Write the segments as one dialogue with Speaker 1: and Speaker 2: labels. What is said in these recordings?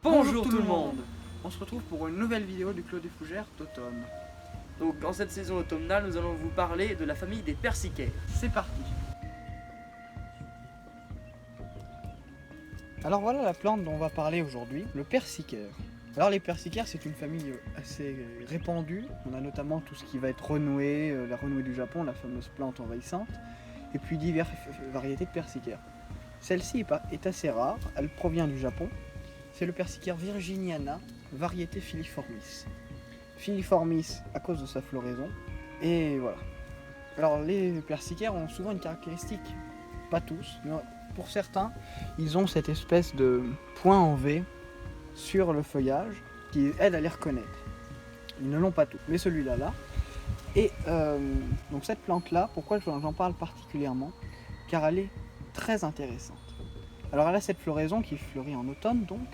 Speaker 1: Bonjour tout le monde. On se retrouve pour une nouvelle vidéo du Clos des Fougères d'automne.
Speaker 2: Donc en cette saison automnale, nous allons vous parler de la famille des persicaires.
Speaker 1: C'est parti. Alors voilà la plante dont on va parler aujourd'hui, le persicaire. Alors les persicaires, c'est une famille assez répandue. On a notamment tout ce qui va être renouée, la renouée du Japon, la fameuse plante envahissante, et puis diverses variétés de persicaires. Celle-ci est assez rare, elle provient du Japon. C'est le persicaire virginiana, variété filiformis. Filiformis à cause de sa floraison, et voilà. Alors les persicaires ont souvent une caractéristique, pas tous, mais pour certains, ils ont cette espèce de point en V sur le feuillage qui aide à les reconnaître. Ils ne l'ont pas tous, mais celui-là là. Et donc cette plante-là, pourquoi j'en parle particulièrement? Car elle est très intéressante. Alors elle a cette floraison qui fleurit en automne, donc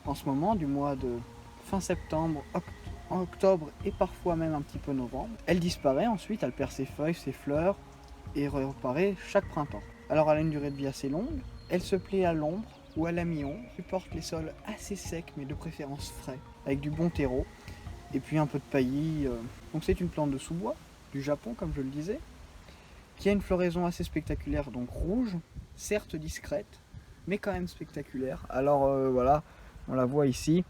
Speaker 1: en ce moment, du mois de fin septembre, octobre et parfois même un petit peu novembre. Elle disparaît ensuite, elle perd ses feuilles, ses fleurs et reparaît chaque printemps. Alors elle a une durée de vie assez longue, elle se plaît à l'ombre ou à la mi-ombre, supporte les sols assez secs mais de préférence frais, avec du bon terreau et puis un peu de paillis. Donc c'est une plante de sous-bois, du Japon comme je le disais, qui a une floraison assez spectaculaire, donc rouge, certes discrète, mais quand même spectaculaire. Alors voilà, on la voit ici,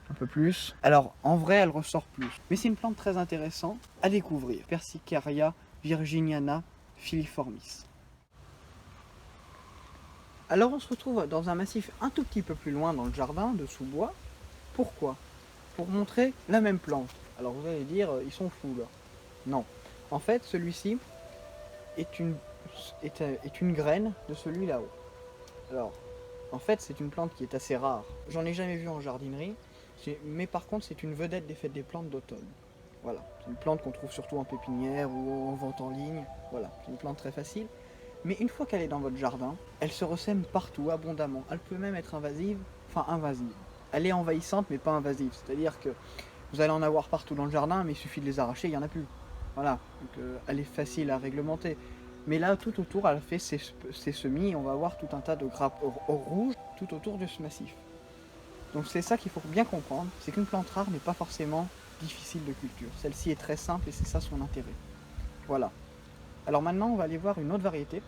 Speaker 1: un peu plus. Alors en vrai elle ressort plus, mais c'est une plante très intéressante à découvrir. Persicaria virginiana filiformis. Alors on se retrouve dans un massif un tout petit peu plus loin dans le jardin de sous-bois. Pourquoi? Pour montrer la même plante. Alors vous allez dire, ils sont fous là. Non. En fait, celui-ci est une graine de celui là-haut. Alors, en fait, c'est une plante qui est assez rare. J'en ai jamais vu en jardinerie, mais par contre, c'est une vedette des fêtes des plantes d'automne. Voilà, c'est une plante qu'on trouve surtout en pépinière ou en vente en ligne. Voilà, c'est une plante très facile. Mais une fois qu'elle est dans votre jardin, elle se ressème partout, abondamment. Elle peut même être invasive, enfin invasive. Elle est envahissante, mais pas invasive. C'est-à-dire que vous allez en avoir partout dans le jardin, mais il suffit de les arracher, il n'y en a plus. Voilà, donc elle est facile à réglementer. Mais là, tout autour, elle fait ses semis, et on va avoir tout un tas de grappes rouges tout autour de ce massif. Donc c'est ça qu'il faut bien comprendre, c'est qu'une plante rare n'est pas forcément difficile de culture. Celle-ci est très simple et c'est ça son intérêt. Voilà. Alors maintenant, on va aller voir une autre variété.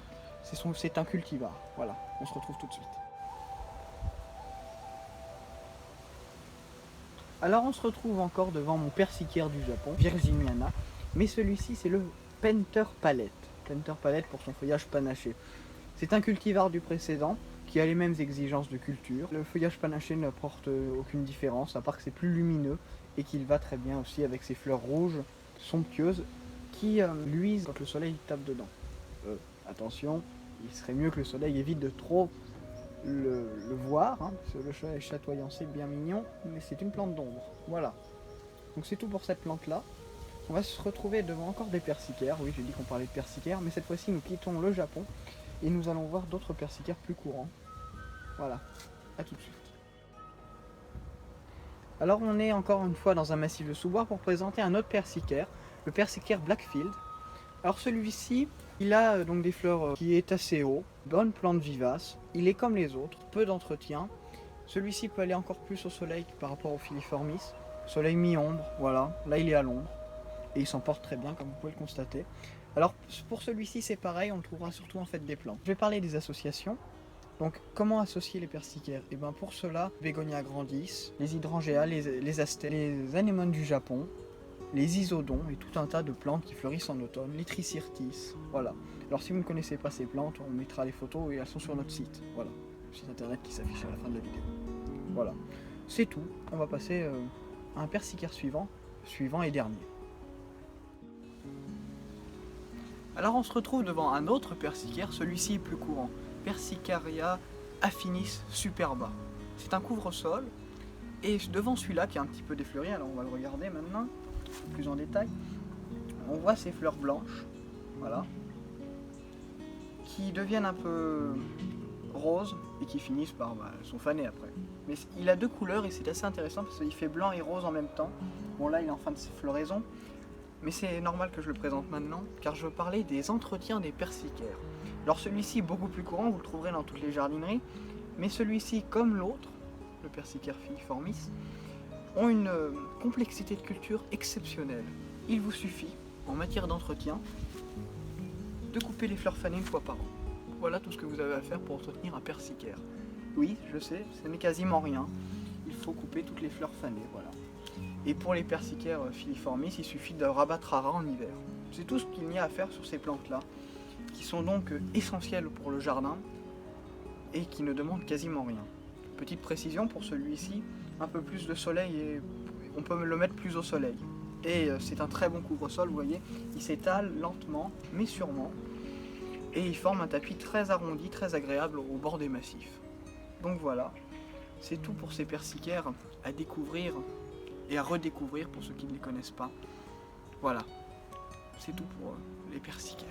Speaker 1: C'est un cultivar. Voilà, on se retrouve tout de suite. Alors on se retrouve encore devant mon persicaire du Japon, Virginiana, mais celui-ci c'est le Penter Palette. Penter Palette pour son feuillage panaché. C'est un cultivar du précédent qui a les mêmes exigences de culture. Le feuillage panaché n'apporte aucune différence, à part que c'est plus lumineux et qu'il va très bien aussi avec ses fleurs rouges, somptueuses, qui luisent quand le soleil tape dedans. Attention, il serait mieux que le soleil évite de trop le voir, hein, parce que le soleil chatoyant c'est bien mignon, mais c'est une plante d'ombre. Voilà. Donc c'est tout pour cette plante là. On va se retrouver devant encore des persicaires. Oui, j'ai dit qu'on parlait de persicaires, mais cette fois-ci nous quittons le Japon et nous allons voir d'autres persicaires plus courants. Voilà, à tout de suite. Alors on est encore une fois dans un massif de sous-bois pour présenter un autre persicaire, le persicaire Blackfield. Alors celui-ci, il a donc des fleurs qui est assez haut, bonne plante vivace, il est comme les autres, peu d'entretien. Celui-ci peut aller encore plus au soleil par rapport au filiformis, soleil mi-ombre, voilà, là il est à l'ombre. Et il s'en porte très bien comme vous pouvez le constater. Alors pour celui-ci c'est pareil, on le trouvera surtout en fait des plants. Je vais parler des associations. Donc comment associer les persicaires? Et bien pour cela, Bégonia grandis, les hydrangeas, les astèques, les anémones du Japon, les isodons et tout un tas de plantes qui fleurissent en automne, les trichyrtis, voilà. Alors si vous ne connaissez pas ces plantes, on mettra les photos et elles sont sur notre site, voilà. Le site internet qui s'affiche à la fin de la vidéo. Voilà, c'est tout. On va passer à un persicaire suivant et dernier. Alors on se retrouve devant un autre persicaire, celui-ci est plus courant, Persicaria affinis superba. C'est un couvre-sol, et devant celui-là qui est un petit peu défleuri, alors on va le regarder maintenant, plus en détail, on voit ces fleurs blanches, voilà, qui deviennent un peu roses et qui finissent par, elles sont fanées après. Mais il a deux couleurs et c'est assez intéressant parce qu'il fait blanc et rose en même temps. Bon là il est en fin de floraison. Mais c'est normal que je le présente maintenant, car je veux parler des entretiens des persicaires. Alors celui-ci est beaucoup plus courant, vous le trouverez dans toutes les jardineries, mais celui-ci, comme l'autre, le persicaire filiformis, ont une complexité de culture exceptionnelle. Il vous suffit, en matière d'entretien, de couper les fleurs fanées une fois par an. Voilà tout ce que vous avez à faire pour entretenir un persicaire. Oui, je sais, ce n'est quasiment rien. Il faut couper toutes les fleurs fanées, voilà. Et pour les persicaires filiformis, il suffit de rabattre à ras en hiver. C'est tout ce qu'il y a à faire sur ces plantes-là, qui sont donc essentielles pour le jardin et qui ne demandent quasiment rien. Petite précision pour celui-ci, un peu plus de soleil et on peut le mettre plus au soleil. Et c'est un très bon couvre-sol, vous voyez, il s'étale lentement mais sûrement et il forme un tapis très arrondi, très agréable au bord des massifs. Donc voilà, c'est tout pour ces persicaires à découvrir et à redécouvrir pour ceux qui ne les connaissent pas. Voilà, c'est tout pour les persicaires.